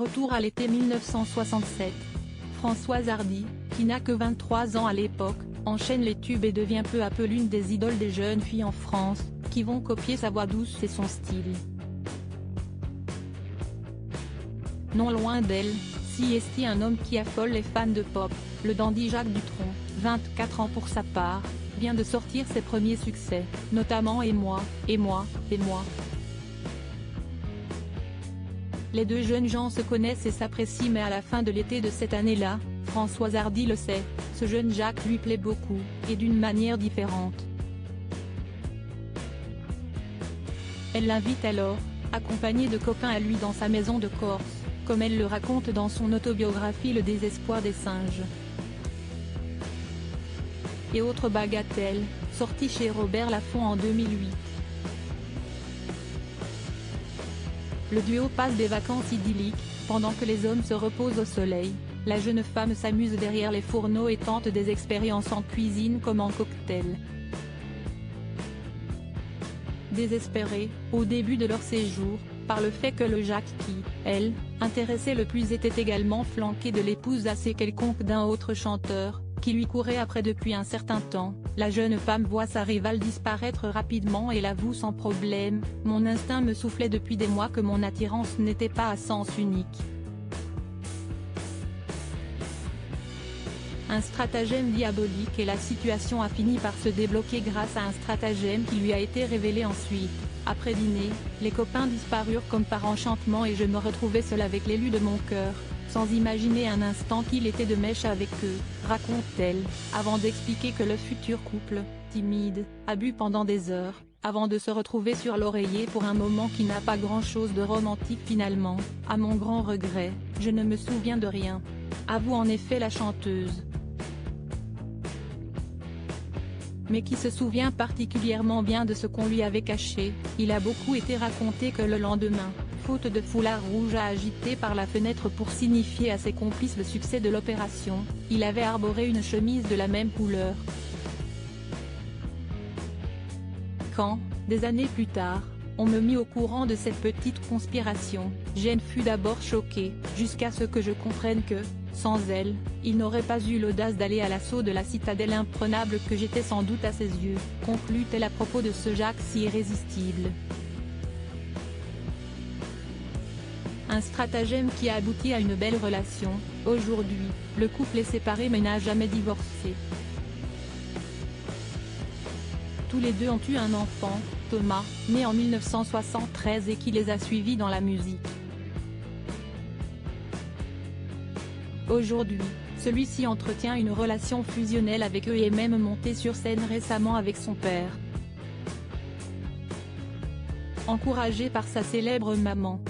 Retour à l'été 1967. Françoise Hardy, qui n'a que 23 ans à l'époque, enchaîne les tubes et devient peu à peu l'une des idoles des jeunes filles en France, qui vont copier sa voix douce et son style. Non loin d'elle, sieste un homme qui affole les fans de pop, le dandy Jacques Dutronc, 24 ans pour sa part, vient de sortir ses premiers succès, notamment Et moi, et moi, et moi. Les deux jeunes gens se connaissent et s'apprécient, mais à la fin de l'été de cette année-là, Françoise Hardy le sait, ce jeune Jacques lui plaît beaucoup, et d'une manière différente. Elle l'invite alors, accompagnée de copains à lui dans sa maison de Corse, comme elle le raconte dans son autobiographie Le désespoir des singes. Et autre bagatelle, sortie chez Robert Laffont en 2008. Le duo passe des vacances idylliques, pendant que les hommes se reposent au soleil, la jeune femme s'amuse derrière les fourneaux et tente des expériences en cuisine comme en cocktail. Désespérée, au début de leur séjour, par le fait que le Jacques qui, elle, intéressait le plus était également flanqué de l'épouse assez quelconque d'un autre chanteur, qui lui courait après depuis un certain temps, la jeune femme voit sa rivale disparaître rapidement et l'avoue sans problème: « Mon instinct me soufflait depuis des mois que mon attirance n'était pas à sens unique. » Un stratagème diabolique, et la situation a fini par se débloquer grâce à un stratagème qui lui a été révélé ensuite. Après dîner, les copains disparurent comme par enchantement et je me retrouvais seule avec l'élu de mon cœur, sans imaginer un instant qu'il était de mèche avec eux, raconte-t-elle, avant d'expliquer que le futur couple, timide, a bu pendant des heures, avant de se retrouver sur l'oreiller pour un moment qui n'a pas grand-chose de romantique finalement. À mon grand regret, je ne me souviens de rien. Avoue en effet la chanteuse. Mais qui se souvient particulièrement bien de ce qu'on lui avait caché. Il a beaucoup été raconté que le lendemain, faute de foulard rouge à agiter par la fenêtre pour signifier à ses complices le succès de l'opération, il avait arboré une chemise de la même couleur. Quand, des années plus tard, on me mit au courant de cette petite conspiration, Jane fut d'abord choquée, jusqu'à ce que je comprenne que, sans elle, il n'aurait pas eu l'audace d'aller à l'assaut de la citadelle imprenable que j'étais sans doute à ses yeux, conclut-elle à propos de ce Jacques si irrésistible. Un stratagème qui a abouti à une belle relation. Aujourd'hui, le couple est séparé mais n'a jamais divorcé. Tous les deux ont eu un enfant, Thomas, né en 1973 et qui les a suivis dans la musique. Aujourd'hui, celui-ci entretient une relation fusionnelle avec eux et est même monté sur scène récemment avec son père. Encouragé par sa célèbre maman,